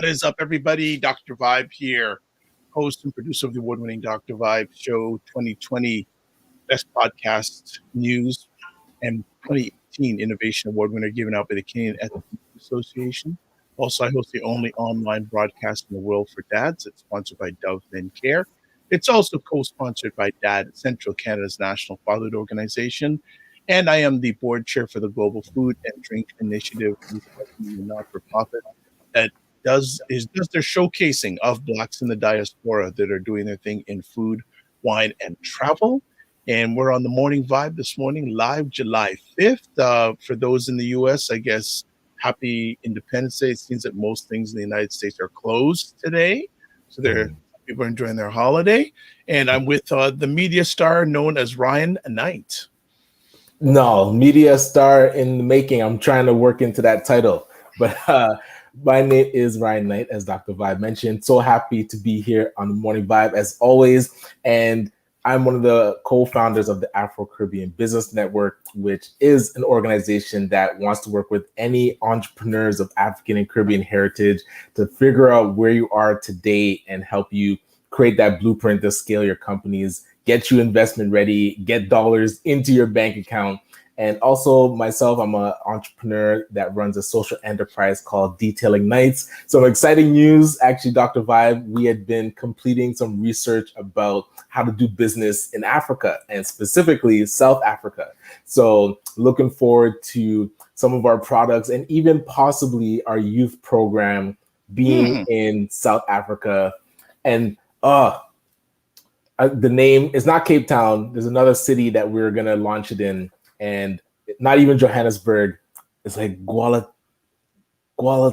What is up, everybody? Dr. Vibe here, host and producer of the award-winning Dr. Vibe Show 2020 Best Podcast News and 2018 Innovation Award winner given out by the Canadian Ethics Association. Also, I host the only online broadcast in the world for dads. It's sponsored by Dove Men Care. It's also co-sponsored by DAD, Central Canada's National Fatherhood Organization. And I am the board chair for the Global Food and Drink Initiative, a not-for-profit that does their showcasing of Blacks in the diaspora that are doing their thing in food, wine, and travel. And we're on the Morning Vibe this morning, live July 5th. For those in the U.S., I guess, happy Independence Day. It seems that most things in the United States are closed today. So people are enjoying their holiday. And I'm with the media star known as Ryan Knight. No, media star in the making. I'm trying to work into that title. But my name is Ryan Knight, as Dr. Vibe mentioned. So happy to be here on the Morning Vibe, as always. And I'm one of the co-founders of the Afro-Caribbean Business Network, which is an organization that wants to work with any entrepreneurs of African and Caribbean heritage to figure out where you are today and help you create that blueprint to scale your companies, get you investment ready, get dollars into your bank account. And also myself, I'm an entrepreneur that runs a social enterprise called Detailing Nights. Some exciting news, actually, Dr. Vibe, we had been completing some research about how to do business in Africa and specifically South Africa. So looking forward to some of our products and even possibly our youth program being in South Africa. And the name is not Cape Town. There's another city that we're going to launch it in. And not even Johannesburg. It's like Guala.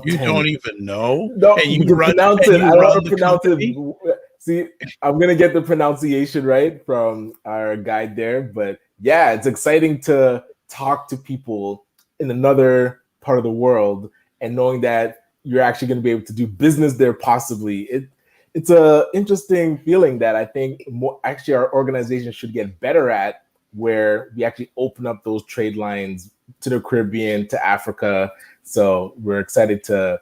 You don't even know? No, you can pronounce it. I don't want to pronounce it. See, I'm going to get the pronunciation right from our guide there. But yeah, it's exciting to talk to people in another part of the world and knowing that you're actually going to be able to do business there possibly. It's an interesting feeling that I think actually our organization should get better at, where we actually open up those trade lines to the Caribbean, to Africa. So we're excited to.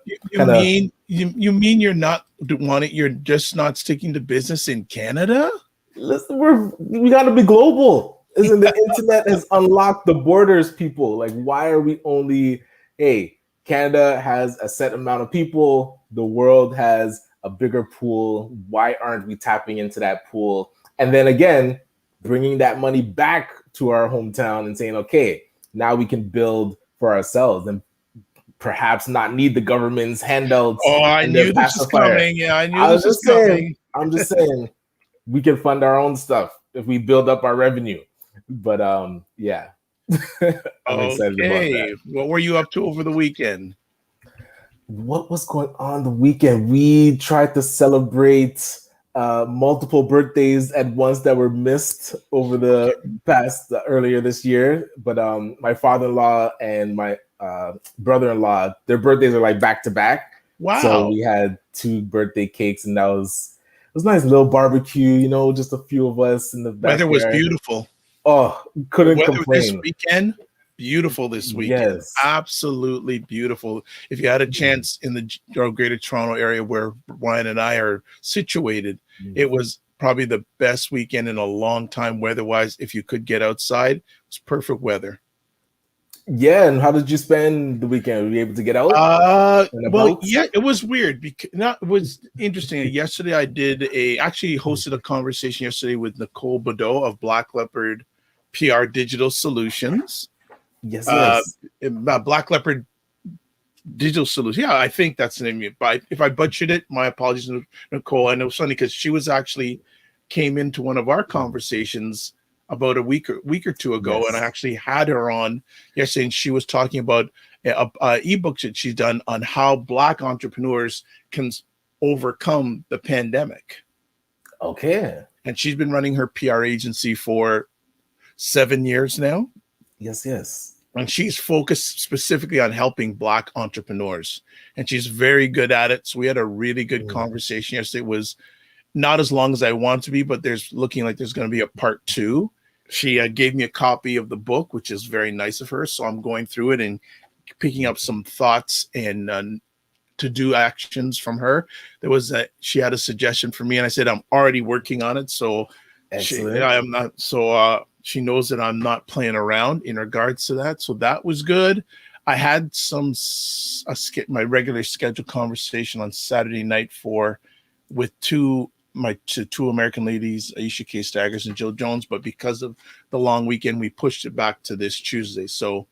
You mean you're just not sticking to business in Canada? Listen, we got to be global. Isn't the internet has unlocked the borders, people? Like, why are we only? Hey, Canada has a set amount of people. The world has a bigger pool. Why aren't we tapping into that pool? And then again, bringing that money back to our hometown and saying, okay, now we can build for ourselves and perhaps not need the government's handouts. Oh, I knew this was coming. Yeah, I knew this was coming. I'm just saying, we can fund our own stuff if we build up our revenue. But yeah, I'm excited about that. What were you up to over the weekend? What was going on the weekend? We tried to celebrate multiple birthdays at once that were missed over the past earlier this year. But my father-in-law and my brother-in-law, their birthdays are like back to back. Wow. So we had 2 birthday cakes, and it was nice, little barbecue, just a few of us in the backyard. Weather was beautiful. Oh, couldn't complain. This weekend, beautiful this weekend. Yes. Absolutely beautiful. If you had a chance in the Greater Toronto area where Ryan and I are situated, it was probably the best weekend in a long time weather-wise. If you could get outside, it was perfect weather. Yeah, and how did you spend the weekend? Were you able to get out? Yeah, it was weird. It was interesting. Yesterday, I actually hosted a conversation yesterday with Nicole Badeau of Black Leopard PR Digital Solutions. Yes. Black Leopard Digital Solutions. Yeah, I think that's the name. If I butchered it, my apologies, Nicole. I know it's funny because she came into one of our conversations about a week or two ago, and I actually had her on yesterday, and she was talking about a ebook that she's done on how Black entrepreneurs can overcome the pandemic. Okay. And she's been running her PR agency for 7 years now. Yes. And she's focused specifically on helping Black entrepreneurs, and she's very good at it. So we had a really good conversation yesterday. It was not as long as I want to be, but there's looking like there's going to be a part 2. She gave me a copy of the book, which is very nice of her. So I'm going through it and picking up some thoughts and to do actions from her. She had a suggestion for me, and I said I'm already working on it. So I'm not. So she knows that I'm not playing around in regards to that. So that was good. I had my regular scheduled conversation on Saturday night with two American ladies, Aisha K. Staggers and Jill Jones, but because of the long weekend, we pushed it back to this Tuesday. So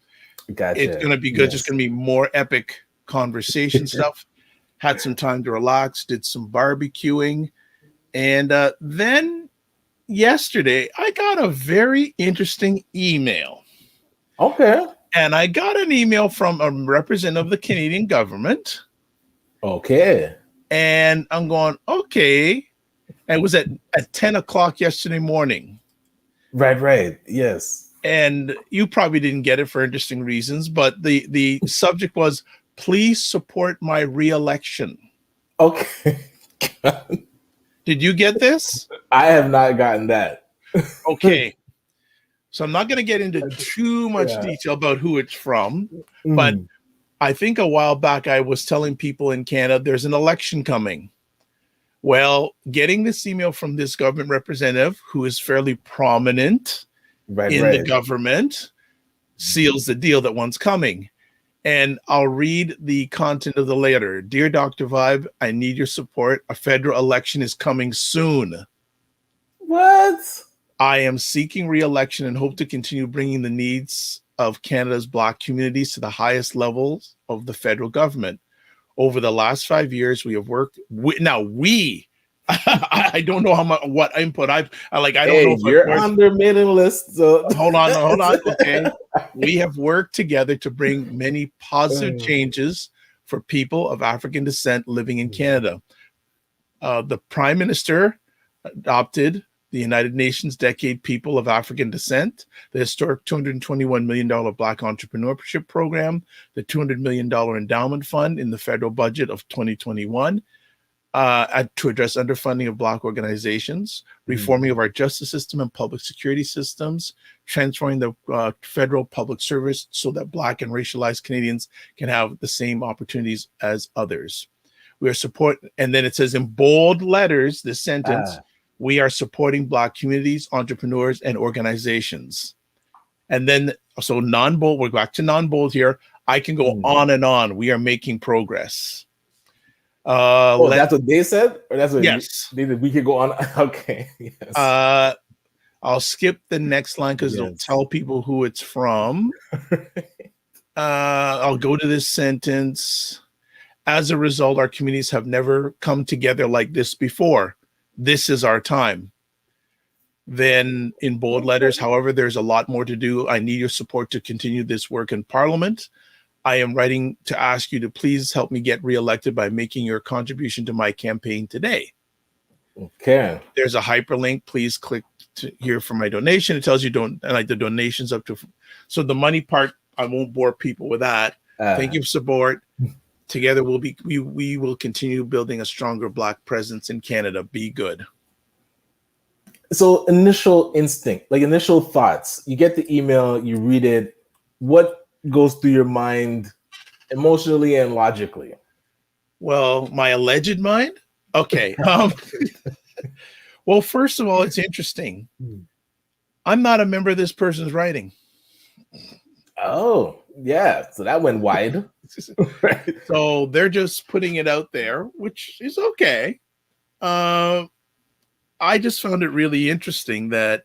it's going to be good. Yes. Just going to be more epic conversation stuff. Had some time to relax, did some barbecuing. And then yesterday, I got a very interesting email. Okay. And I got an email from a representative of the Canadian government. Okay. And I'm going, okay. And it was at 10 o'clock yesterday morning. Right. Yes. And you probably didn't get it for interesting reasons, but the subject was, please support my re-election. Okay. Did you get this? I have not gotten that. Okay. So I'm not going to get into too much detail about who it's from, but I think a while back I was telling people in Canada there's an election coming. Well, getting this email from this government representative who is fairly prominent in the government seals the deal that one's coming. And I'll read the content of the letter. Dear Dr. Vibe, I need your support. A federal election is coming soon. What? I am seeking re-election and hope to continue bringing the needs of Canada's Black communities to the highest levels of the federal government. Over the last 5 years, we have worked. I don't know what input I don't know. If you're on their mailing list. So hold on. Okay, we have worked together to bring many positive changes for people of African descent living in Canada. The Prime Minister adopted the United Nations Decade People of African Descent, the historic $221 million Black Entrepreneurship Program, the $200 million endowment fund in the federal budget of 2021 to address underfunding of Black organizations, reforming of our justice system and public security systems, transforming the federal public service so that Black and racialized Canadians can have the same opportunities as others. We are supporting, and then it says in bold letters, this sentence, we are supporting Black communities, entrepreneurs, and organizations. And then, so non-bold, we're back to non-bold here. I can go on and on. We are making progress. That's what they said? Or that's what we could go on? Okay. Yes. I'll skip the next line because it'll tell people who it's from. I'll go to this sentence. As a result, our communities have never come together like this before. This is our time. Then in bold letters, however, there's a lot more to do. I need your support to continue this work in Parliament. I am writing to ask you to please help me get reelected by making your contribution to my campaign today. Okay. There's a hyperlink. Please click here for my donation. It tells you the donations up to. So the money part, I won't bore people with that. Thank you for support. Together we will continue building a stronger Black presence in Canada. Be good. So initial instinct, like initial thoughts, you get the email, you read it. What goes through your mind emotionally and logically? Well, my alleged mind? Okay. Well, first of all, it's interesting. I'm not a member of this person's writing. Oh, yeah. So that went wide. So they're just putting it out there, which is okay. I just found it really interesting that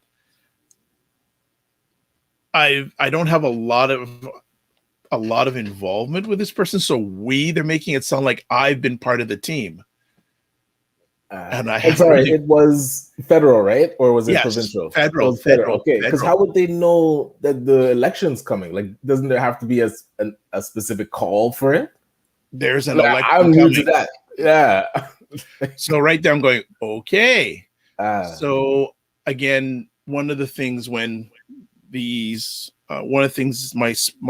I don't have a lot of involvement with this person. So they're making it sound like I've been part of the team. And it was federal, right? Or was it provincial? Federal. Okay, because how would they know that the election's coming? Like, doesn't there have to be a specific call for it? There's an election I'm new to that. Yeah. So right there, I'm going, okay. So again, one of the things my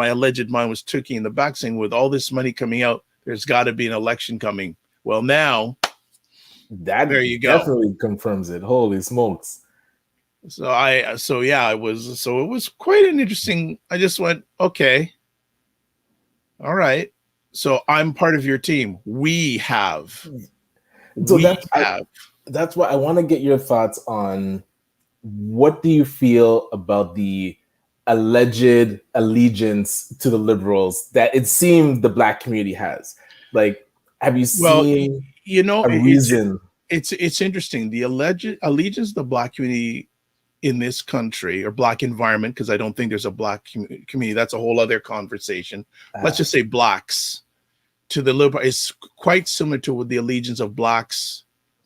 alleged mind was turkey in the back saying, with all this money coming out, there's got to be an election coming. Well, now there you go. Definitely confirms it. Holy smokes. It was quite an interesting. I just went, okay. All right. So I'm part of your team. We have. So We have. that's why I want to get your thoughts on what do you feel about the alleged allegiance to the liberals that it seems the Black community has? Like, have you Well, seen you know, a reason? it's interesting. The alleged allegiance to the Black community in this country, or Black environment, because I don't think there's a Black community. That's a whole other conversation. Let's just say Blacks to the liberal is quite similar to the allegiance of Blacks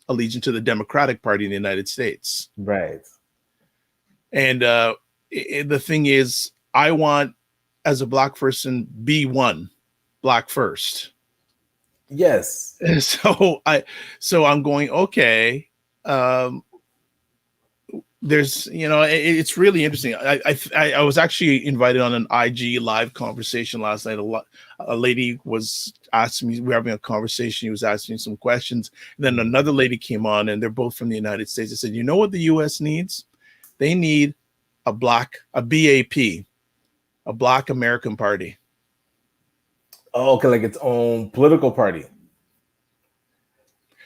allegiance to the Democratic Party in the United States. Right. And the thing is, I want, as a Black person, be one, Black first. Yes. So I'm going, okay. There's, it's really interesting. I was actually invited on an IG live conversation last night. A lady was asking me, we were having a conversation. He was asking me some questions. And then another lady came on, and they're both from the United States. They said, you know what the U.S. needs? They need a BAP, a Black American Party. Oh, okay, like its own political party.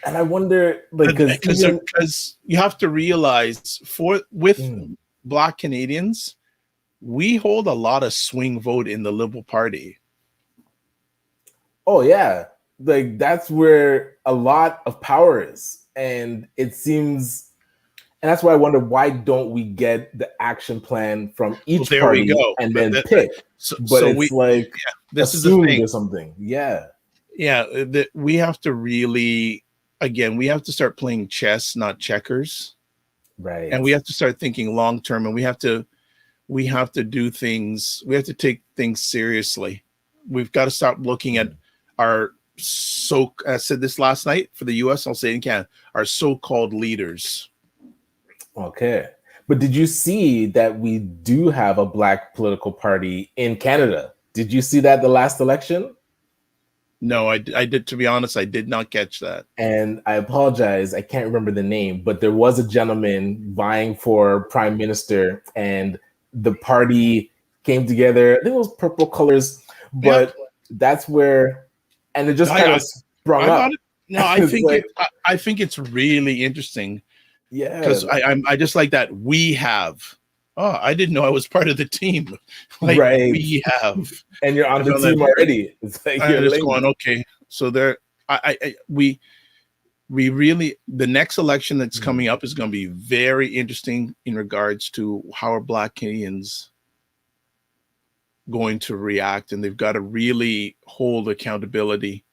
And I wonder, like, because you have to realize, with Black Canadians, we hold a lot of swing vote in the Liberal Party. Oh yeah, like that's where a lot of power is, and it seems, and that's why I wonder, why don't we get the action plan from each party and then pick? This is the thing or something. Yeah. We have to really, again, we have to start playing chess, not checkers. Right. And we have to start thinking long term, and we have to do things. We have to take things seriously. We've got to stop looking at our I said this last night for the US, I'll say it in Canada, our so-called leaders. Okay. But did you see that we do have a Black political party in Canada? Did you see that the last election? No, I did. To be honest, I did not catch that. And I apologize, I can't remember the name, but there was a gentleman vying for prime minister, and the party came together. I think it was purple colors, but that's where, and it just kind of sprung up. No, I think I think it's really interesting. Yeah, because I just like that we have. Oh, I didn't know I was part of the team. Like, right. We have, and you're on the team already. It's like you're just going, okay. So we really, the next election that's coming up is going to be very interesting in regards to how are Black Canadians going to react, and they've got to really hold accountability.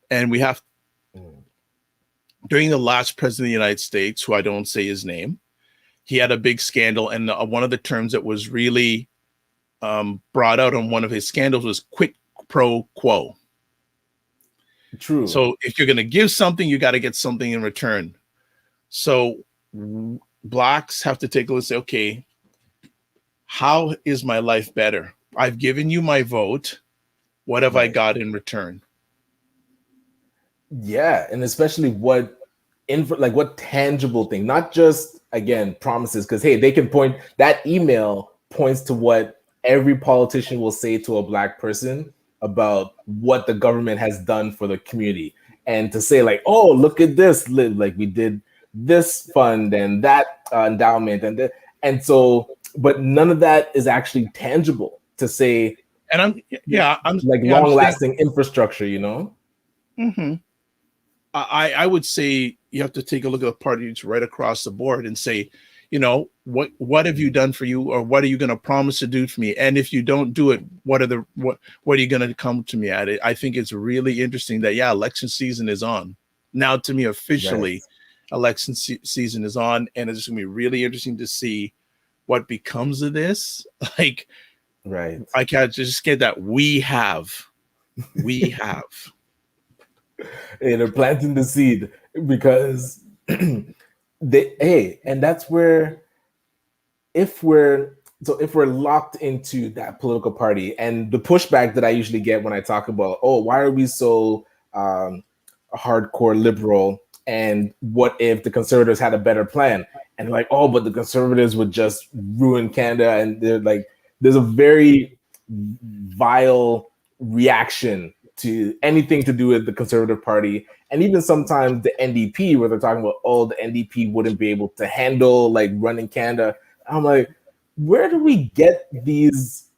And we have, during the last president of the United States, who I don't say his name, he had a big scandal, and one of the terms that was really brought out on one of his scandals was quid pro quo. True. So if you're going to give something, you got to get something in return. So Blacks have to take a look and say, okay, how is my life better? I've given you my vote. What have I got in return? Yeah, and especially what tangible thing, not just, again, promises, because hey, they can point, that email points to what every politician will say to a Black person about what the government has done for the community, and to say like, oh, look at this, like we did this fund and that endowment and so, but none of that is actually tangible to say. And I'm like long-lasting infrastructure, you know. Mm-hmm. I would say you have to take a look at the parties right across the board and say, you know, what have you done for you, or what are you going to promise to do for me? And if you don't do it, what are you going to come to me at it? I think it's really interesting that election season is on now. To me, officially, election season is on, and it's going to be really interesting to see what becomes of this. Like, I can't just get that we have. Hey, they're planting the seed because and that's where, if we're locked into that political party, and the pushback that I usually get when I talk about, oh, why are we so hardcore liberal, and what if the Conservatives had a better plan? And they're like, oh, but the Conservatives would just ruin Canada, and they're like, there's a very vile reaction to anything to do with the Conservative Party, and even sometimes the NDP, where they're talking about, oh, the NDP wouldn't be able to handle like running Canada. I'm like, where do we get these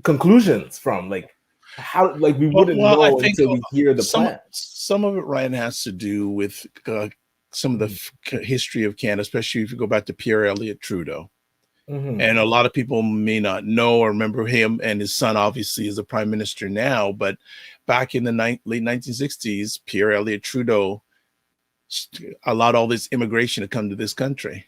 conclusions from? Like, how? Like, we wouldn't I know think until we hear the plan. some of it, Ryan, has to do with some of the history of Canada, especially if you go back to Pierre Elliott Trudeau. And a lot of people may not know or remember him, and his son obviously is the prime minister now. But back in the late 1960s, Pierre Elliott Trudeau allowed all this immigration to come to this country.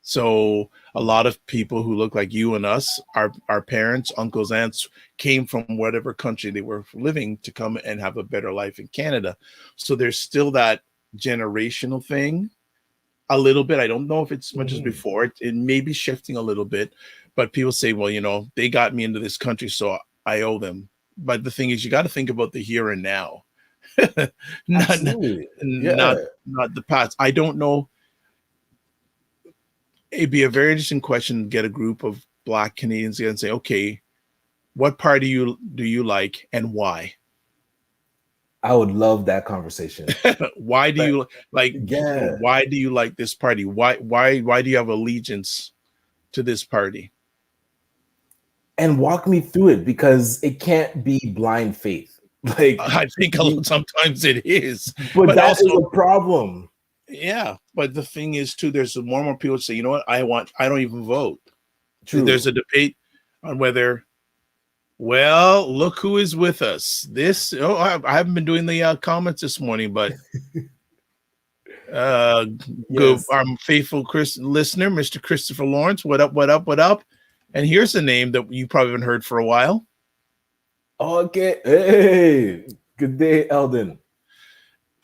So a lot of people who look like you and us, our parents, uncles, aunts, came from whatever country they were living to come and have a better life in Canada. So there's still that generational thing. A little bit. I don't know if it's as much as before. It may be shifting a little bit, but people say, well, you know, they got me into this country, so I owe them. But the thing is, you got to think about the here and now, not the past. I don't know. It'd be a very interesting question to get a group of Black Canadians together and say, okay, what party do you like and why? I would love that conversation. Why do you like? Yeah. Why do you like this party? Why do you have allegiance to this party? And walk me through it, because it can't be blind faith. Like, I think sometimes it is, but that also, is a problem. Yeah, but the thing is too, there's more and more people say, you know what, I don't even vote. True. There's a debate on whether. Well, look who is with us. I haven't been doing the comments this morning, but yes. Our faithful listener, Mr. Christopher Lawrence, what up? And here's a name that you probably haven't heard for a while. Okay. Hey, good day, Eldon.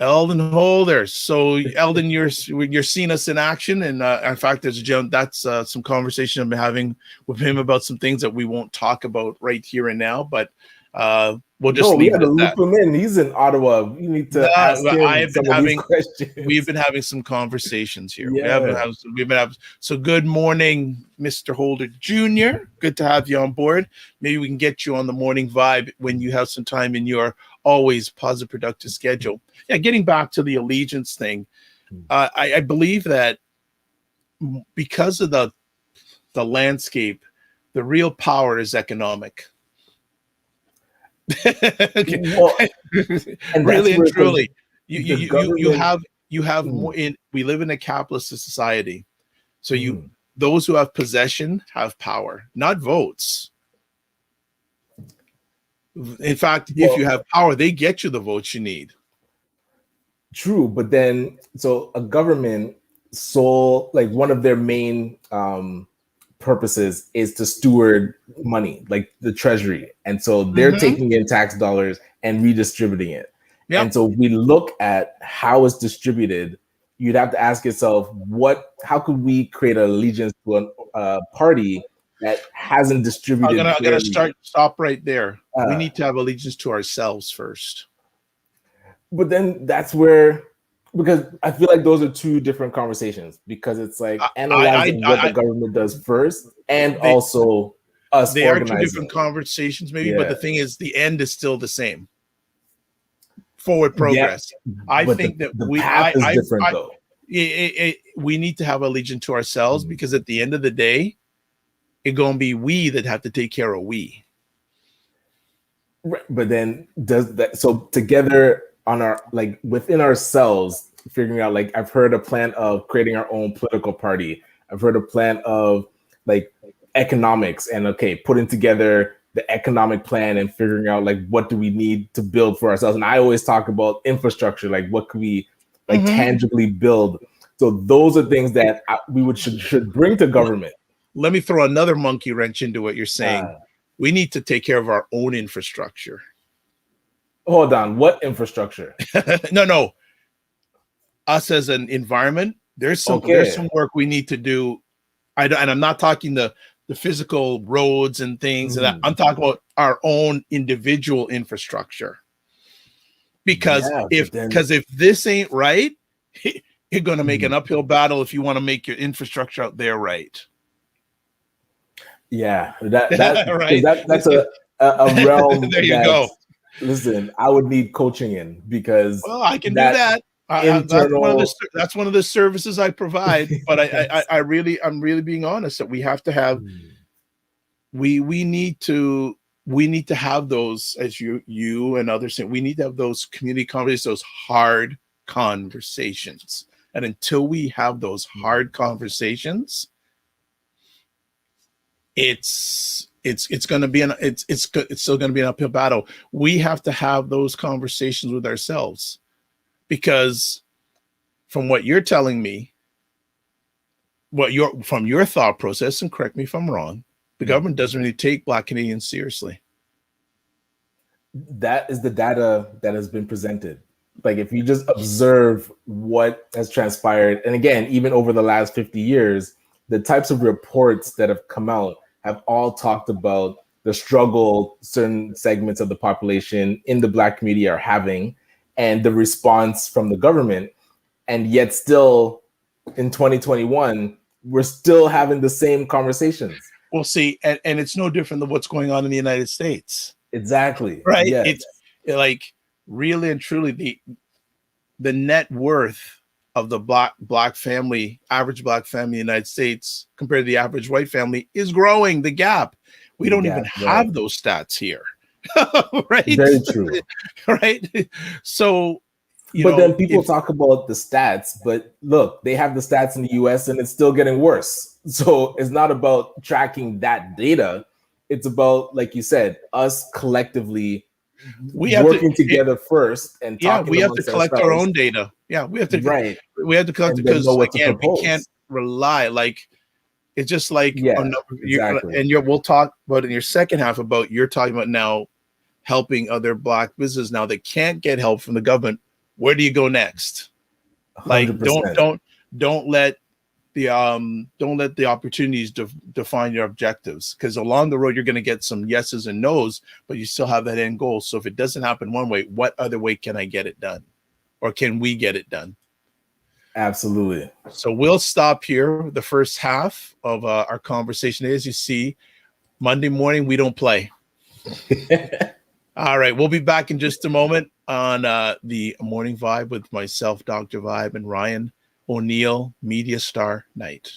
Eldon Holder. So Eldon, you're seeing us in action, and in fact, that's some conversation I've been having with him about some things that we won't talk about right here and now, but we'll just leave it at that. Loop him in. He's in Ottawa. We need to ask him some of these questions. We've been having some conversations here. Yeah. We've been having. So good morning, Mr. Holder Jr. Good to have you on board. Maybe we can get you on the morning vibe when you have some time in your always positive, productive schedule. Yeah, getting back to the allegiance thing, I believe that because of the landscape, the real power is economic. Okay. Well, and really and truly, you have more in. We live in a capitalist society, so those who have possession have power, not votes. In fact, if you have power, they get you the votes you need. True, but then so a government like one of their main purposes is to steward money, like the treasury, and so they're taking in tax dollars and redistributing it. Yep. And so we look at how it's distributed. You'd have to ask yourself, how could we create an allegiance to a party that hasn't distributed? I'm gonna stop right there. We need to have allegiance to ourselves first. But then that's where, because I feel like those are two different conversations, because it's like analyzing what the government does first, and also us. They are two different conversations, maybe, but the thing is, the end is still the same. Forward progress. Yeah, I think that the path is different, though. We need to have allegiance to ourselves, because at the end of the day, it's gonna be we that have to take care of we. Right, but then together on our, like, within ourselves, figuring out, like, I've heard a plan of creating our own political party. I've heard a plan of like economics and putting together the economic plan and figuring out like what do we need to build for ourselves. And I always talk about infrastructure, like what could we like tangibly build. So those are things that we should bring to government. Let me throw another monkey wrench into what you're saying. We need to take care of our own infrastructure. Hold on, what infrastructure? No. Us as an environment, there's some work we need to do. And I'm not talking the physical roads and things. And I'm talking about our own individual infrastructure. Because if this ain't right, you're going to make an uphill battle if you want to make your infrastructure out there right. Yeah, that's a realm. There you go. Listen, I would need coaching in because Well, I can do that that. internal. That's one of the services I provide. But I'm really being honest that we have to have we need to have those, as you and others say, we need to have those community conversations, those hard conversations. And until we have those hard conversations, it's going to be it's still going to be an uphill battle. We have to have those conversations with ourselves, because from what you're telling me, from your thought process, and correct me if I'm wrong, the government doesn't really take Black Canadians seriously. That is the data that has been presented. Like, if you just observe what has transpired, and again, even over the last 50 years, the types of reports that have come out have all talked about the struggle certain segments of the population in the Black community are having, and the response from the government. And yet still in 2021, we're still having the same conversations. Well, see, and it's no different than what's going on in the United States. Exactly. Right. Yes. It's like, really and truly, the net worth of the black family, average Black family in the United States compared to the average white family is growing. The gap. We don't even have those stats here. Right. Very true. Right. So, but then people talk about the stats, but look, they have the stats in the US and it's still getting worse. So it's not about tracking that data. It's about, like you said, us collectively working together first and talking. We have to collect our own data. Yeah, we have to. Right. We have to collect it, because again, we can't rely. Like, it's just like, exactly. And we'll talk about in your second half about, you're talking about now helping other Black businesses now that can't get help from the government. Where do you go next? 100%. Like, don't let the opportunities define your objectives, because along the road you're going to get some yeses and nos, but you still have that end goal. So if it doesn't happen one way, what other way can I get it done, or can we get it done? Absolutely. So we'll stop here. The first half of our conversation. As you see, Monday morning we don't play. All right, we'll be back in just a moment on the Morning Vibe with myself, Dr. Vibe, and Ryan Oneil, Media Star Knight.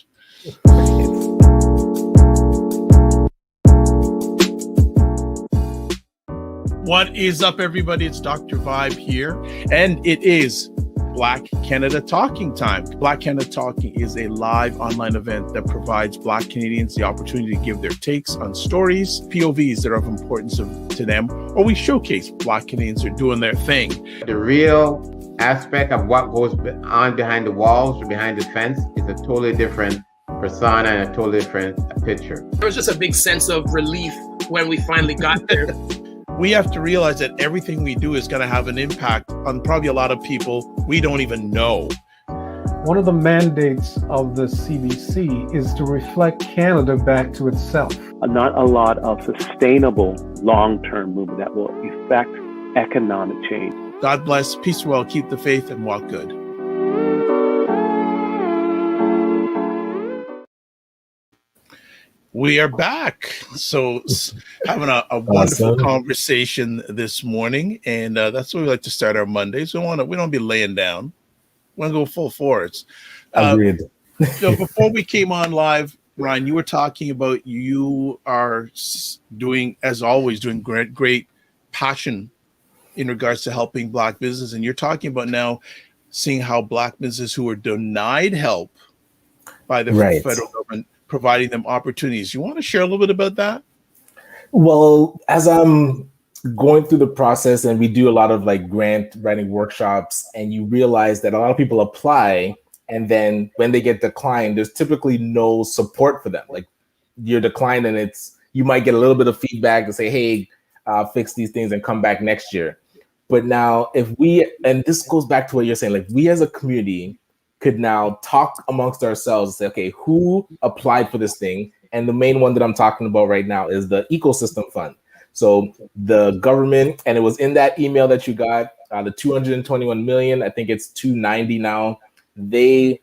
What is up, everybody? It's Dr. Vibe here, and it is Black Canada Talking time. Black Canada Talking is a live online event that provides Black Canadians the opportunity to give their takes on stories, POVs that are of importance to them, or we showcase Black Canadians are doing their thing. The real aspect of what goes on behind the walls or behind the fence is a totally different persona and a totally different picture. There was just a big sense of relief when we finally got there. We have to realize that everything we do is going to have an impact on probably a lot of people we don't even know. One of the mandates of the CBC is to reflect Canada back to itself. Not a lot of sustainable long-term movement that will effect economic change. God bless, peace well, keep the faith, and walk good. We are back. So having a wonderful conversation this morning, and that's what we like to start our Mondays. We don't be laying down. We want to go full force. Agreed. So before we came on live, Ryan, you were talking about you are doing, as always, doing great passion in regards to helping Black business, and you're talking about now seeing how Black businesses who are denied help by the federal government, providing them opportunities. You want to share a little bit about that? Well, as I'm going through the process, and we do a lot of like grant writing workshops, and you realize that a lot of people apply, and then when they get declined, there's typically no support for them. Like, you're declined, and you might get a little bit of feedback to say, hey, fix these things and come back next year. But now and this goes back to what you're saying, like, we as a community could now talk amongst ourselves and say, okay, who applied for this thing? And the main one that I'm talking about right now is the ecosystem fund. So the government, and it was in that email that you got, the 221 million, I think it's 290 now. They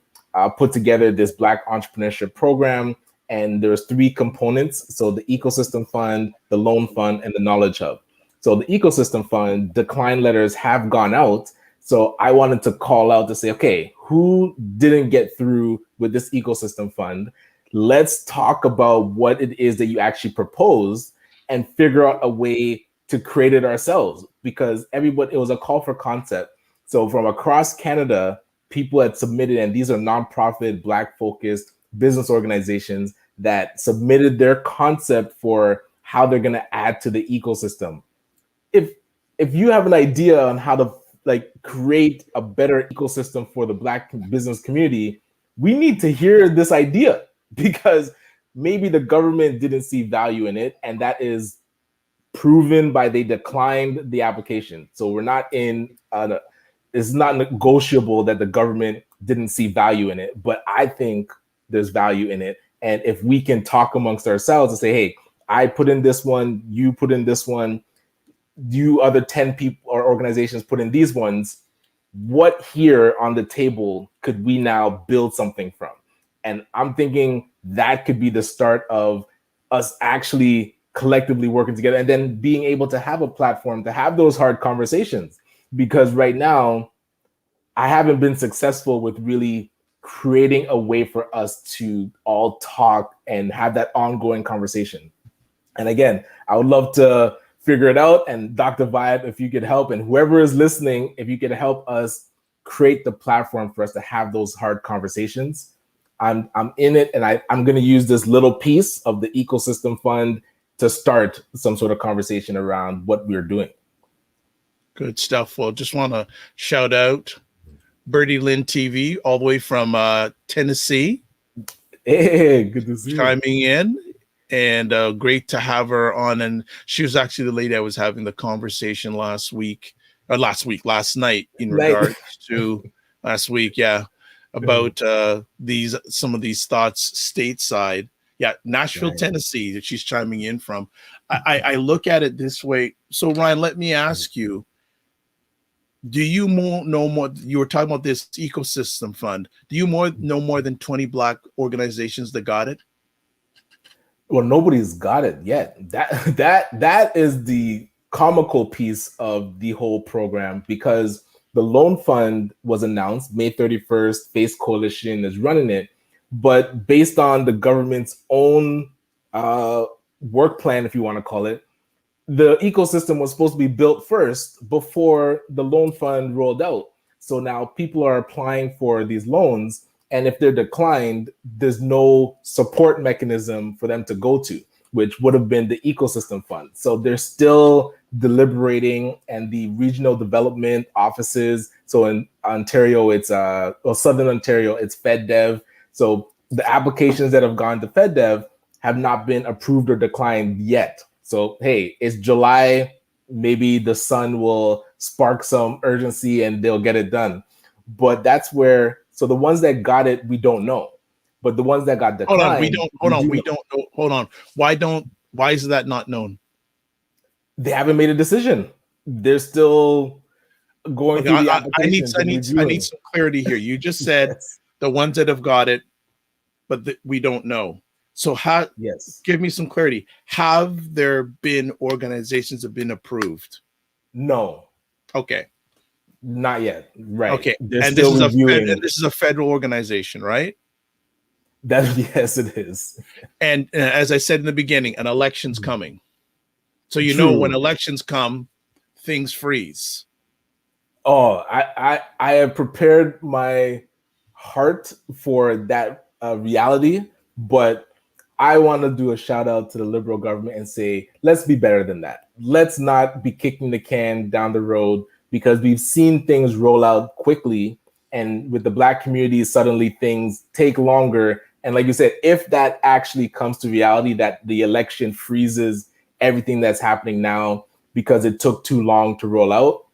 put together this Black entrepreneurship program, and there's 3 components. So the ecosystem fund, the loan fund, and the knowledge hub. So the ecosystem fund decline letters have gone out. So I wanted to call out to say, okay, who didn't get through with this ecosystem fund? Let's talk about what it is that you actually proposed and figure out a way to create it ourselves, because everybody, it was a call for concept. So from across Canada, people had submitted, and these are nonprofit, Black focused business organizations that submitted their concept for how they're going to add to the ecosystem. If you have an idea on how to like create a better ecosystem for the Black business community, we need to hear this idea, because maybe the government didn't see value in it, and that is proven by they declined the application. So we're not in it's not negotiable that the government didn't see value in it, but I think there's value in it. And if we can talk amongst ourselves and say, hey, I put in this one, you put in this one, you other 10 people or organizations put in these ones, what here on the table could we now build something from? And I'm thinking that could be the start of us actually collectively working together, and then being able to have a platform to have those hard conversations. Because right now, I haven't been successful with really creating a way for us to all talk and have that ongoing conversation. And again, I would love to figure it out. And Dr. Vibe, if you could help, and whoever is listening, if you could help us create the platform for us to have those hard conversations, I'm in it. And I'm going to use this little piece of the ecosystem fund to start some sort of conversation around what we're doing. Good stuff. Well, just want to shout out Birdie Lynn TV all the way from Tennessee. Hey, good to see you. Chiming in, and great to have her on. And she was actually the lady I was having the conversation last night in regards to last week. Yeah. About some of these thoughts stateside. Yeah, Nashville, Tennessee, that she's chiming in from. I look at it this way. So, Ryan, let me ask you, do you know more? You were talking about this ecosystem fund. Do you know more than 20 Black organizations that got it? Well, nobody's got it yet. That is the comical piece of the whole program, because the loan fund was announced May 31st. Face Coalition is running it. But based on the government's own work plan, if you want to call it, the ecosystem was supposed to be built first before the loan fund rolled out. So now people are applying for these loans, and if they're declined, there's no support mechanism for them to go to, which would have been the ecosystem fund. So they're still deliberating, and the regional development offices. So in Ontario, it's Southern Ontario, it's FedDev. So the applications that have gone to FedDev have not been approved or declined yet. So, hey, it's July. Maybe the sun will spark some urgency and they'll get it done. But that's where, so the ones that got it, we don't know. But the ones that got declined, we don't know. Hold on. Why is that not known? They haven't made a decision. They're still going through the applications. I need some clarity here. You just said the ones that have got it, but we don't know. So give me some clarity. Have there been organizations that have been approved? No. Okay. Not yet. Right. Okay. They're and still this is a federal organization, right? Yes, it is. And as I said in the beginning, an election's coming. So know when elections come, things freeze. Oh, I have prepared my heart for that reality, but I want to do a shout out to the Liberal government and say, let's be better than that. Let's not be kicking the can down the road, because we've seen things roll out quickly, and with the Black community, suddenly things take longer. And like you said, if that actually comes to reality, that the election freezes everything that's happening now because it took too long to roll out,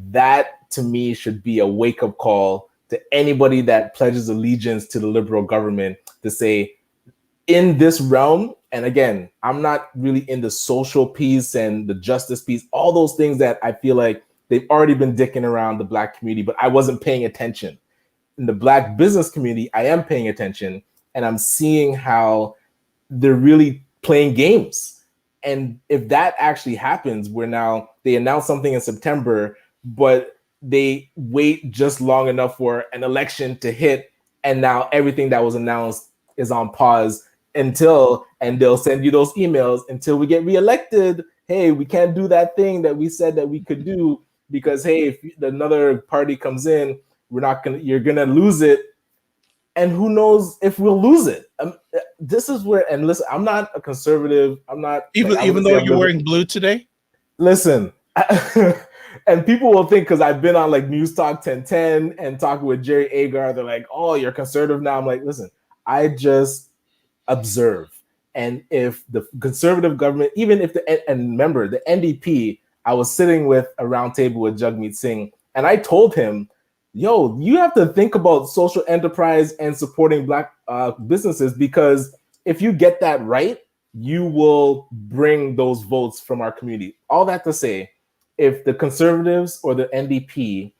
that to me should be a wake-up call to anybody that pledges allegiance to the Liberal government to say, in this realm, and again, I'm not really in the social piece and the justice piece, all those things that I feel like they've already been dicking around the Black community, but I wasn't paying attention. In the Black business community, I am paying attention, and I'm seeing how they're really playing games. And if that actually happens, where now they announce something in September, but they wait just long enough for an election to hit, and now everything that was announced is on pause until, and they'll send you those emails until we get reelected. Hey, we can't do that thing that we said that we could do because, hey, if another party comes in, you're gonna lose it. And who knows if we'll lose it? This is where, and listen, I'm not a conservative. I'm not, even though you're wearing blue today. Listen, and people will think, because I've been on like News Talk 1010 and talking with Jerry Agar, they're like, "Oh, you're conservative now." I'm like, listen, I just observe. And if the conservative government, even if and remember the NDP, I was sitting with a round table with Jagmeet Singh, and I told him, yo, you have to think about social enterprise and supporting Black businesses, because if you get that right, you will bring those votes from our community. All that to say, if the conservatives or the NDP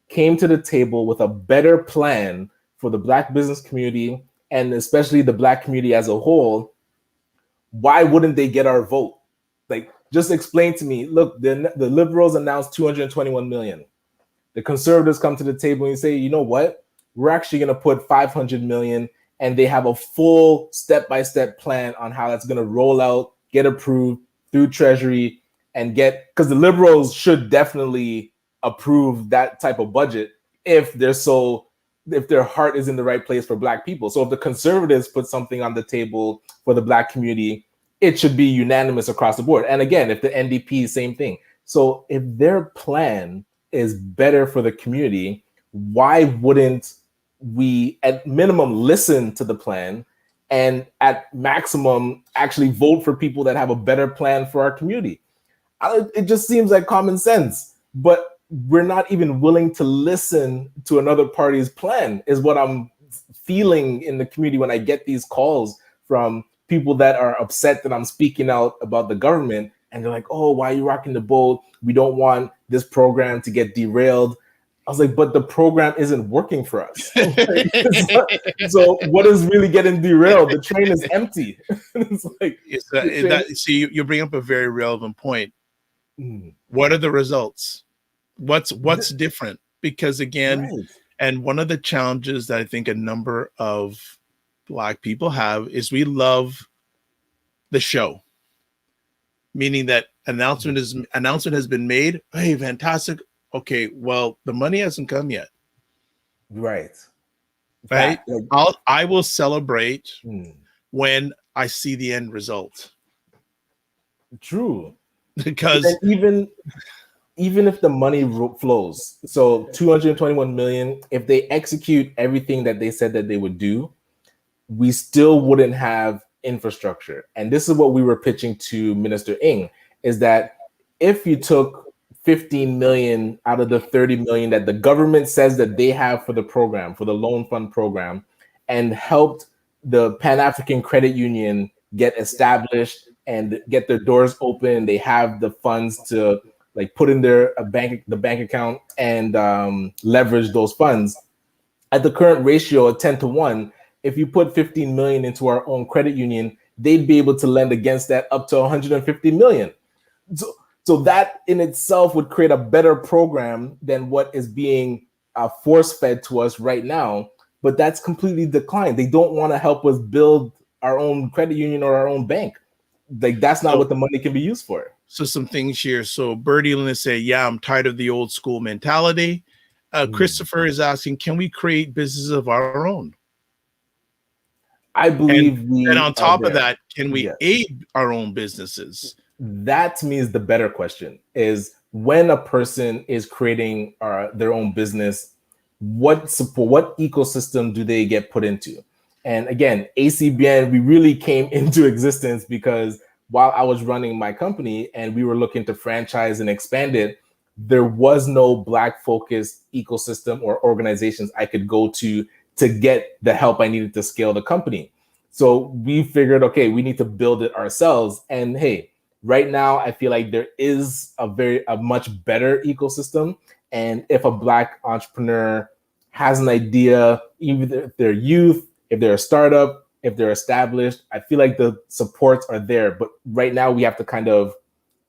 came to the table with a better plan for the Black business community, and especially the Black community as a whole, why wouldn't they get our vote? Like, just explain to me, look, the liberals announced 221 million. The conservatives come to the table and say, you know what? We're actually going to put 500 million, and they have a full step-by-step plan on how that's going to roll out, get approved through Treasury, and because the liberals should definitely approve that type of budget if their heart is in the right place for Black people. So if the conservatives put something on the table for the Black community, it should be unanimous across the board. And again, if the NDP, same thing. So if their plan is better for the community, why wouldn't we at minimum listen to the plan, and at maximum actually vote for people that have a better plan for our community? It just seems like common sense, but we're not even willing to listen to another party's plan, is what I'm feeling in the community when I get these calls from people that are upset that I'm speaking out about the government, and they're like, oh, why are you rocking the boat? We don't want this program to get derailed. I was like, but the program isn't working for us. So what is really getting derailed? The train is empty. It's like, see, you bring up a very relevant point. What are the results? What's different? Because again, right. And one of the challenges that I think a number of Black people have is we love the show, meaning that announcement has been made. Hey, fantastic. Okay, well, the money hasn't come yet. Right. I will celebrate when I see the end result. True. Because even if the money flows, so 221 million, if they execute everything that they said that they would do, we still wouldn't have infrastructure. And this is what we were pitching to Minister Ng, is that if you took 15 million out of the 30 million that the government says that they have for the program, for the loan fund program, and helped the Pan-African Credit Union get established and get their doors open, they have the funds to like put in the bank account and leverage those funds. At the current ratio of 10-1, if you put 15 million into our own credit union, they'd be able to lend against that up to 150 million. So that in itself would create a better program than what is being force-fed to us right now. But that's completely declined. They don't want to help us build our own credit union or our own bank. Like, that's not what the money can be used for. So some things here. So Birdie Lynn say, yeah, I'm tired of the old school mentality. Christopher is asking, can we create businesses of our own? I believe and on top of that, can we aid our own businesses? That to me is the better question, is when a person is creating their own business, what support, what ecosystem do they get put into? And again, ACBN, we really came into existence because while I was running my company and we were looking to franchise and expand it, there was no Black focused ecosystem or organizations I could go to get the help I needed to scale the company. So we figured, okay, we need to build it ourselves. And hey, right now I feel like there is a much better ecosystem. And if a Black entrepreneur has an idea, even if they're youth, if they're a startup, if they're established. I feel like the supports are there, but right now we have to kind of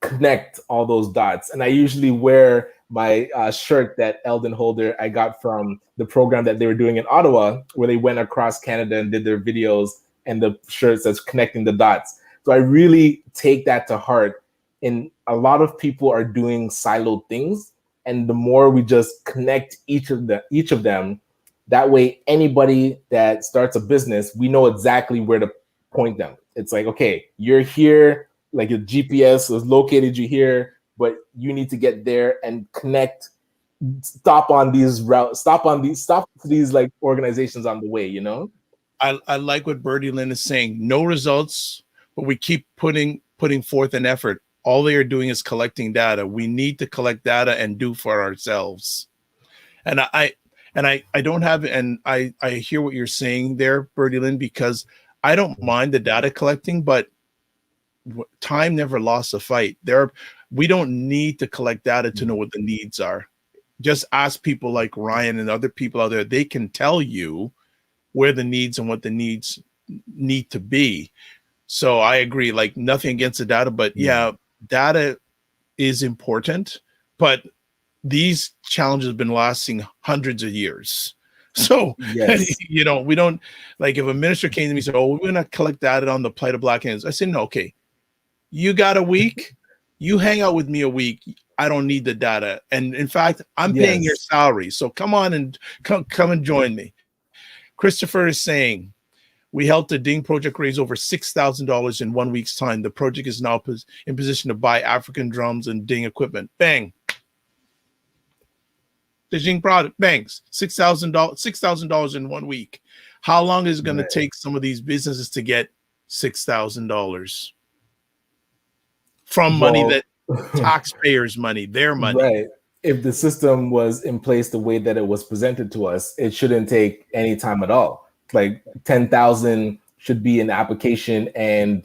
connect all those dots. And I usually wear my shirt that Eldon Holder I got from the program that they were doing in Ottawa, where they went across Canada and did their videos, and the shirts that's connecting the dots. So I really take that to heart. And a lot of people are doing siloed things, and the more we just connect each of them, that way anybody that starts a business, we know exactly where to point them. It's like, okay, you're here, like your GPS has located you here, but you need to get there and connect. Stop to these like organizations on the way, you know? I like what Birdie Lynn is saying. No results, but we keep putting forth an effort. All they are doing is collecting data. We need to collect data and do for ourselves. And I don't have, and I hear what you're saying there, Birdie Lynn, because I don't mind the data collecting, but time never lost a fight. We don't need to collect data to know what the needs are. Just ask people like Ryan and other people out there. They can tell you where the needs and what the needs need to be. So I agree, like nothing against the data, but yeah, data is important, but these challenges have been lasting hundreds of years. So, yes. you know, we don't, like if a minister came to me and said, oh, we're going to collect data on the plight of Black Canadians. I said, no, okay, you got a week, you hang out with me a week. I don't need the data. And in fact, I'm paying your salary. So come on and come and join me. Christopher is saying, we helped the Ding project raise over $6,000 in 1 week's time. The project is now in position to buy African drums and Ding equipment. Bang. The Ding product, bangs, $6,000 in 1 week. How long is it going to take some of these businesses to get $6,000 from money that taxpayers' money, their money? Right. If the system was in place the way that it was presented to us, it shouldn't take any time at all. Like 10,000 should be an application and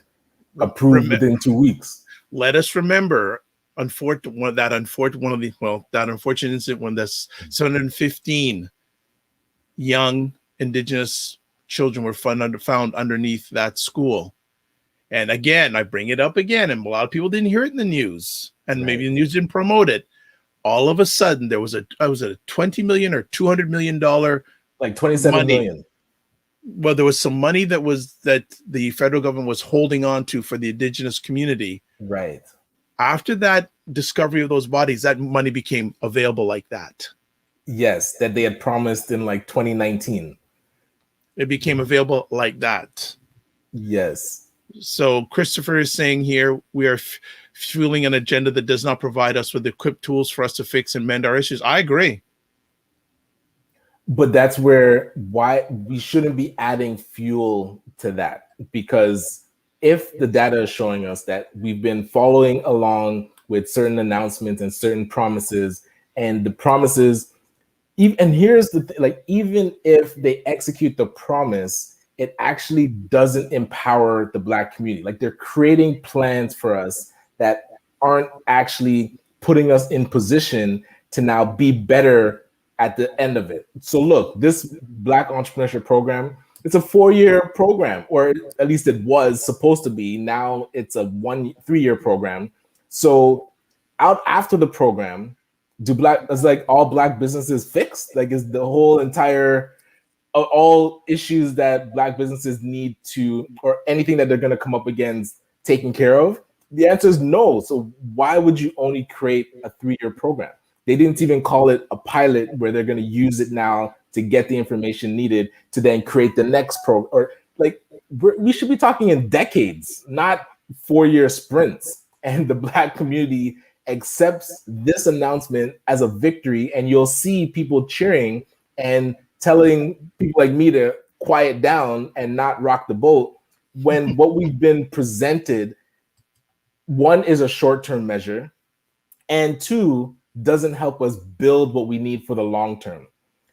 approved within 2 weeks. Let us remember, that unfortunate incident when that's 715 young Indigenous children were found underneath that school. And again, I bring it up again, and a lot of people didn't hear it in the news, and maybe the news didn't promote it. All of a sudden, there was a $20 million or $200 million, like 27 million. Well, there was some money that the federal government was holding on to for the Indigenous community. Right. After that discovery of those bodies, that money became available like that. Yes, that they had promised in like 2019. It became available like that. Yes. So Christopher is saying here, we are fueling an agenda that does not provide us with equipped tools for us to fix and mend our issues. I agree. But that's why we shouldn't be adding fuel to that, because if the data is showing us that we've been following along with certain announcements and certain promises, and the promises, even if they execute the promise, it actually doesn't empower the Black community. Like they're creating plans for us that aren't actually putting us in position to now be better at the end of it. So look, this Black Entrepreneurship Program, it's a 4-year program, or at least it was supposed to be. Now it's a 3-year program. So out after the program, is like all Black businesses fixed? Like is the whole entire, all issues that Black businesses need to, or anything that they're going to come up against, taken care of? The answer is no. So why would you only create a 3-year program? They didn't even call it a pilot where they're going to use it now to get the information needed to then create the next or like we should be talking in decades, not 4-year sprints. And the Black community accepts this announcement as a victory, and you'll see people cheering and telling people like me to quiet down and not rock the boat, when what we've been presented, one, is a short-term measure, and two, doesn't help us build what we need for the long term.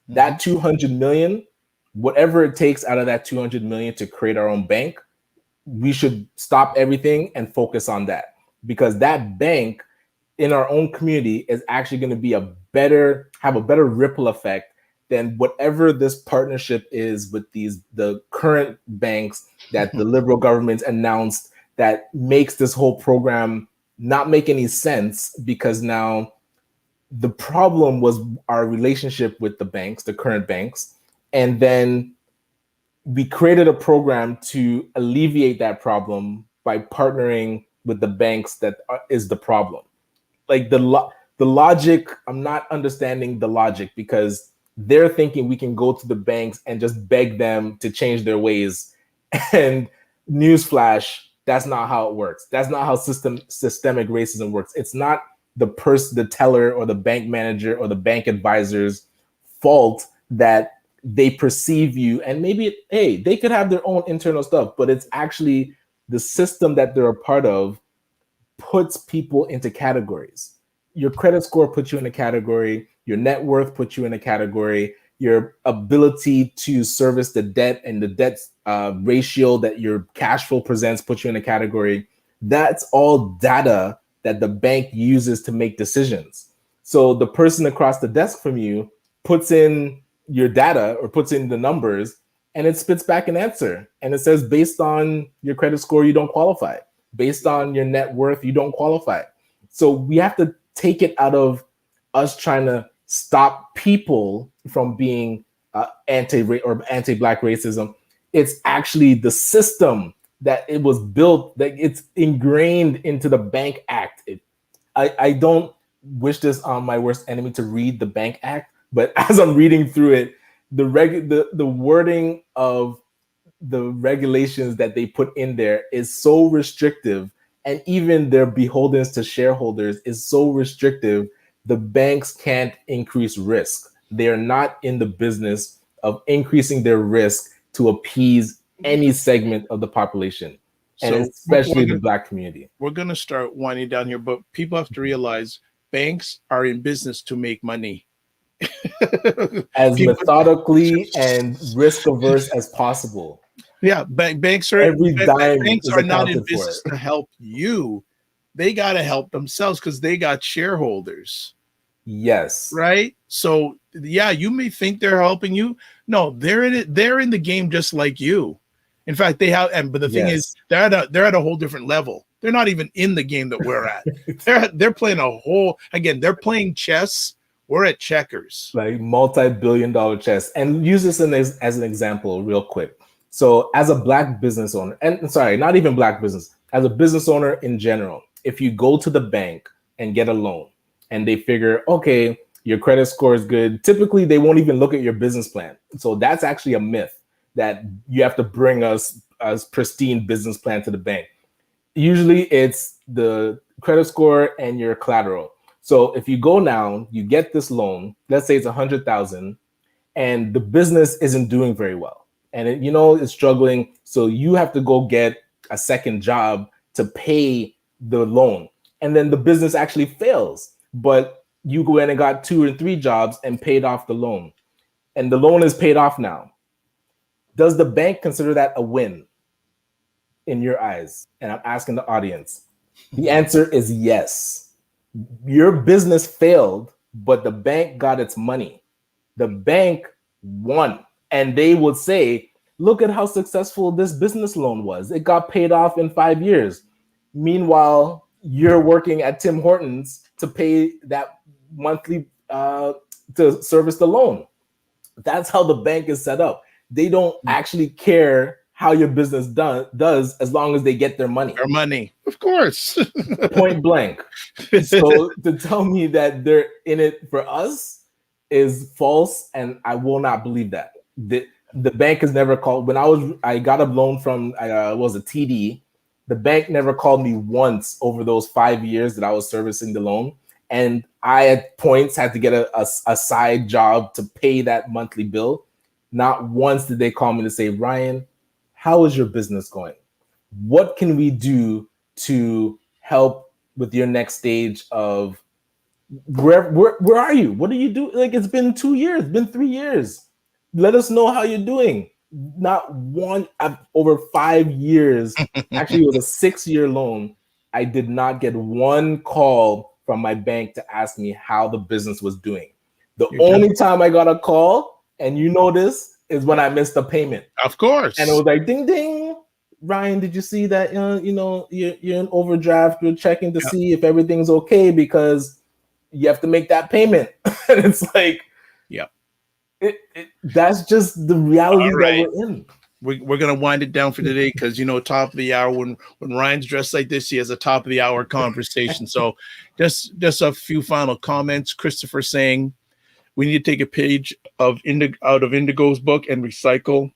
That 200 million, whatever it takes out of that 200 million to create our own bank, we should stop everything and focus on that, because that bank in our own community is actually going to be have a better ripple effect then whatever this partnership is with the current banks that the liberal government announced that makes this whole program not make any sense, because now the problem was our relationship with the banks, the current banks, and then we created a program to alleviate that problem by partnering with the banks that is the problem. Like the logic, I'm not understanding the logic, because they're thinking we can go to the banks and just beg them to change their ways. And newsflash, that's not how it works. That's not how systemic racism works. It's not the teller or the bank manager or the bank advisor's fault that they perceive you, and maybe they could have their own internal stuff, but it's actually the system that they're a part of puts people into categories. Your credit score puts you in a category, your net worth puts you in a category, your ability to service the debt and the debt ratio that your cash flow presents puts you in a category. That's all data that the bank uses to make decisions. So the person across the desk from you puts in your data or puts in the numbers, and it spits back an answer. And it says, based on your credit score, you don't qualify. Based on your net worth, you don't qualify. So we have to take it out of us trying to stop people from being anti-Black racism. It's actually the system that it was built, that it's ingrained into the Bank Act. I don't wish this on my worst enemy to read the Bank Act, but as I'm reading through it, the wording of the regulations that they put in there is so restrictive, and even their beholdens to shareholders is so restrictive. The banks can't increase risk. They are not in the business of increasing their risk to appease any segment of the population, and So especially the Black community. we're going to start winding down here, but people have to realize banks are in business to make money. As People- methodically and risk averse as possible. Yeah, banks are Every dime banks is are not in accounted for. business to help you. They got to help themselves because they got shareholders, Yes. right? So yeah, you may think they're helping you. No, they're in it. They're in the game just like you. In fact, they have. But the thing is, they're at a whole different level. They're not even in the game that we're at. They're playing a whole. Again, they're playing chess. We're at checkers. Like multi-billion-dollar chess. And use this as an example real quick. So as a Black business owner, and sorry, not even Black business, as a business owner in general, if you go to the bank and get a loan and they figure, okay, your credit score is good, typically they won't even look at your business plan. So that's actually a myth, that you have to bring us a pristine business plan to the bank. Usually it's the credit score and your collateral. So if you go now, you get this loan, let's say it's 100,000, and the business isn't doing very well, and it's struggling. So you have to go get a second job to pay the loan, and then the business actually fails, but you go in and got 2 or 3 jobs and paid off the loan, and the loan is paid off now. Does the bank consider that a win in your eyes? And I'm asking the audience. The answer is yes. Your business failed, but the bank got its money. The bank won. And they would say, look at how successful this business loan was. It got paid off in 5 years. Meanwhile, you're working at Tim Hortons to pay that monthly to service the loan. That's how the bank is set up. They don't actually care how your business does as long as they get their money. Their money, of course. Point blank. So to tell me that they're in it for us is false, and I will not believe that. The bank has never called. When I got a loan from was a TD, the bank never called me once over those 5 years that I was servicing the loan, and I at points had to get a side job to pay that monthly bill. Not once did they call me to say, Ryan, how is your business going? What can we do to help with your next stage of where are you? What do you do? Like, it's been 2 years, been 3 years. Let us know how you're doing. Not one, over 5 years. Actually, it was a 6-year loan. I did not get one call from my bank to ask me how the business was doing. The only time I got a call And you know this is when I missed the payment. Of course. And it was like, ding, ding. Ryan, did you see that? You're in overdraft. You're checking to see if everything's okay because you have to make that payment. And it's like, that's just the reality that we're in. We're gonna wind it down for today because top of the hour when Ryan's dressed like this, he has a top of the hour conversation. So just a few final comments. Christopher saying we need to take a page out of Indigo's book and recycle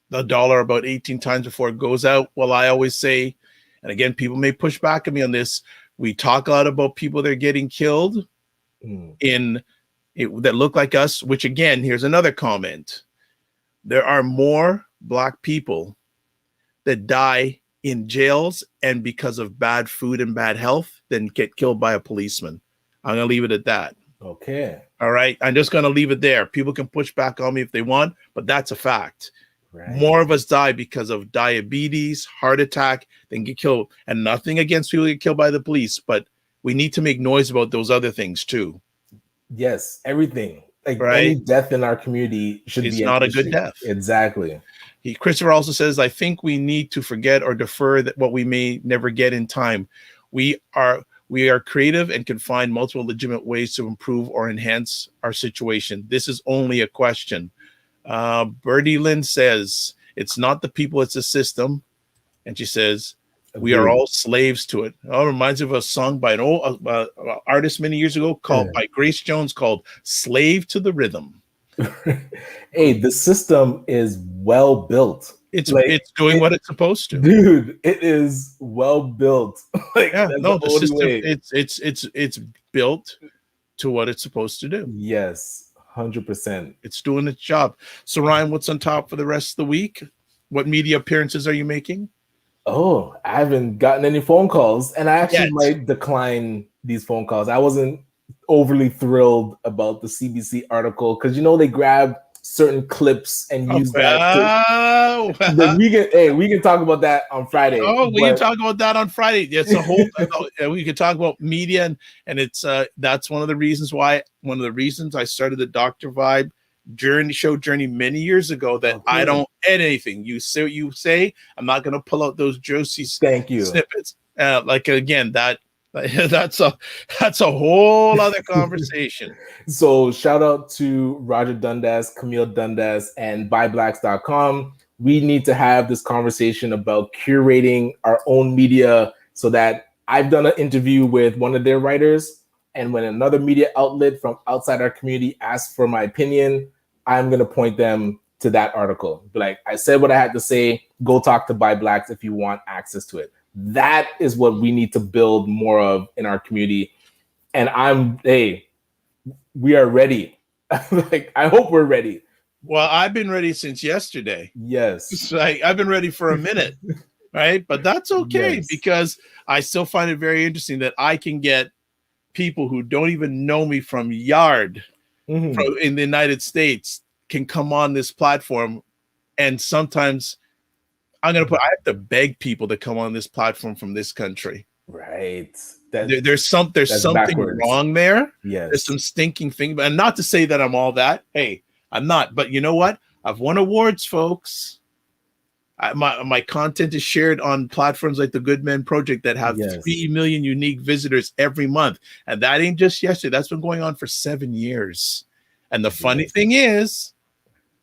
the dollar about 18 times before it goes out. Well, I always say, and again, people may push back at me on this, we talk a lot about people that are getting killed that look like us, which again, here's another comment. There are more Black people that die in jails and because of bad food and bad health than get killed by a policeman. I'm going to leave it at that. Okay. All right. I'm just going to leave it there. People can push back on me if they want, but that's a fact. Right. More of us die because of diabetes, heart attack, than get killed. And nothing against people who get killed by the police, but we need to make noise about those other things too. Yes, everything. Like any death in our community should be not a good death. Exactly. Christopher also says, I think we need to forget or defer that what we may never get in time. We are creative and can find multiple legitimate ways to improve or enhance our situation. This is only a question. Birdie Lynn says, it's not the people, it's a system. And she says, we are all slaves to it. Oh, it reminds me of a song by an old artist many years ago by Grace Jones called Slave to the Rhythm. Hey, the system is well built. It's doing what it's supposed to. Dude, it is well built. The system, it's built to what it's supposed to do. Yes. 100%. It's doing its job. So Ryan, what's on top for the rest of the week? What media appearances are you making? Oh, I haven't gotten any phone calls, and I actually might decline these phone calls. I wasn't overly thrilled about the CBC article because they grab certain clips and use that. We can talk about that on Friday. We can talk about that on Friday. It's a whole. We can talk about media, and it's that's one of the reasons I started the Dr. Vibe journey many years ago. That I don't edit anything. You say what you say. I'm not going to pull out those juicy snippets. That's a whole other conversation. So shout out to Roger Dundas, Camille Dundas, and buyblacks.com. We need to have this conversation about curating our own media so that I've done an interview with one of their writers, and when another media outlet from outside our community asks for my opinion, I'm going to point them to that article. Be like, I said what I had to say. Go talk to Buy Blacks if you want access to it. That is what we need to build more of in our community. And we are ready. I hope we're ready. Well, I've been ready since yesterday. Yes. I've been ready for a minute, right? But that's okay because I still find it very interesting that I can get people who don't even know me from Yard in the United States can come on this platform. And sometimes I have to beg people to come on this platform from this country. Right. There's something backwards. wrong there. Yes. There's some stinking thing. And not to say that I'm all that. Hey, I'm not. But you know what? I've won awards, folks. My content is shared on platforms like the Good Men Project that have 3 million unique visitors every month. And that ain't just yesterday. That's been going on for 7 years. And the funny thing is,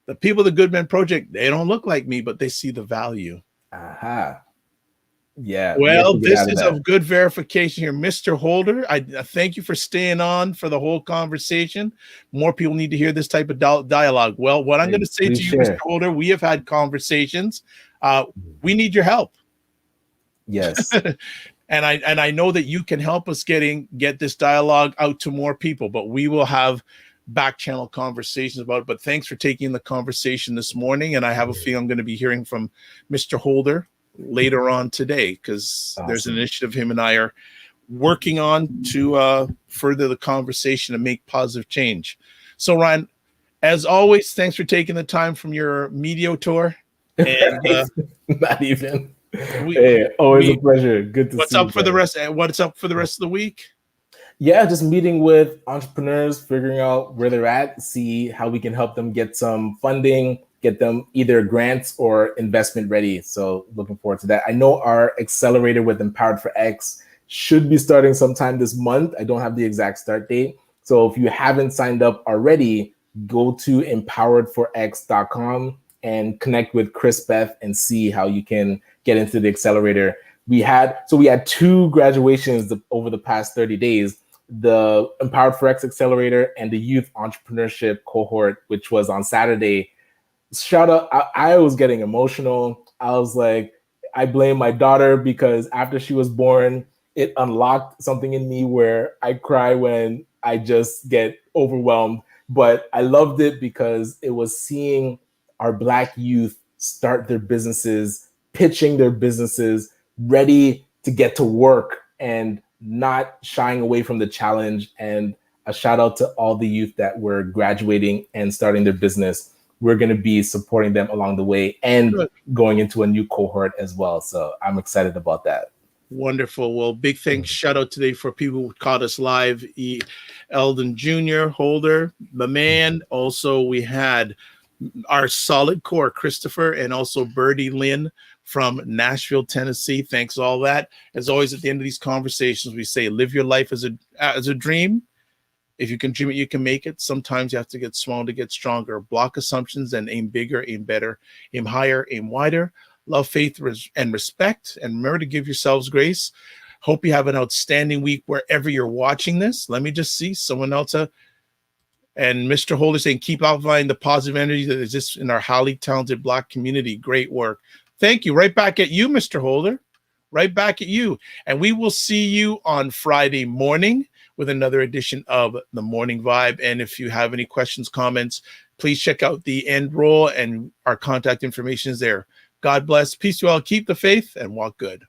the people of the Good Men Project, they don't look like me, but they see the value. Aha. Yeah. Well, this is a good verification here. Mr. Holder, I thank you for staying on for the whole conversation. More people need to hear this type of dialogue. Well, what I'm going to say to you, Mr. Holder, we have had conversations. We need your help. Yes. and I know that you can help us get this dialogue out to more people, but we will have back channel conversations about it. But thanks for taking the conversation this morning. And I have a feeling I'm going to be hearing from Mr. Holder later on today because there's an initiative him and I are working on to further the conversation and make positive change. So Ryan, as always, thanks for taking the time from your media tour. And not even. Always a pleasure. Good to see you. What's up for the rest of the week? Yeah, just meeting with entrepreneurs, figuring out where they're at, see how we can help them get some funding, get them either grants or investment ready. So looking forward to that. I know our accelerator with Empowered for X should be starting sometime this month. I don't have the exact start date. So if you haven't signed up already, go to empoweredforx.com and connect with Chris Beth and see how you can get into the accelerator. We had 2 graduations over the past 30 days, the Empowered for X Accelerator and the Youth Entrepreneurship Cohort, which was on Saturday. Shout out, I was getting emotional. I was like, I blame my daughter because after she was born, it unlocked something in me where I cry when I just get overwhelmed. But I loved it because it was seeing our Black youth start their businesses, pitching their businesses, ready to get to work and not shying away from the challenge. And a shout out to all the youth that were graduating and starting their business. We're going to be supporting them along the way and going into a new cohort as well. So I'm excited about that. Wonderful. Well, big thanks. Shout out today for people who caught us live. Eldon Jr., Holder, the man. Also, we had our solid core, Christopher, and also Birdie Lynn from Nashville, Tennessee. Thanks all that. As always, at the end of these conversations, we say, live your life as a dream. If you can dream it, you can make it. Sometimes you have to get small to get stronger. Block assumptions and aim bigger, aim better, aim higher, aim wider. Love, faith, and respect. And remember to give yourselves grace. Hope you have an outstanding week wherever you're watching this. Let me just see someone else. And Mr. Holder saying, keep outlining the positive energy that exists in our highly talented Black community. Great work. Thank you. Right back at you, Mr. Holder. Right back at you. And we will see you on Friday morning with another edition of The Morning Vibe. And if you have any questions, comments, please check out the end roll and our contact information is there. God bless. Peace to all. Keep the faith and walk good.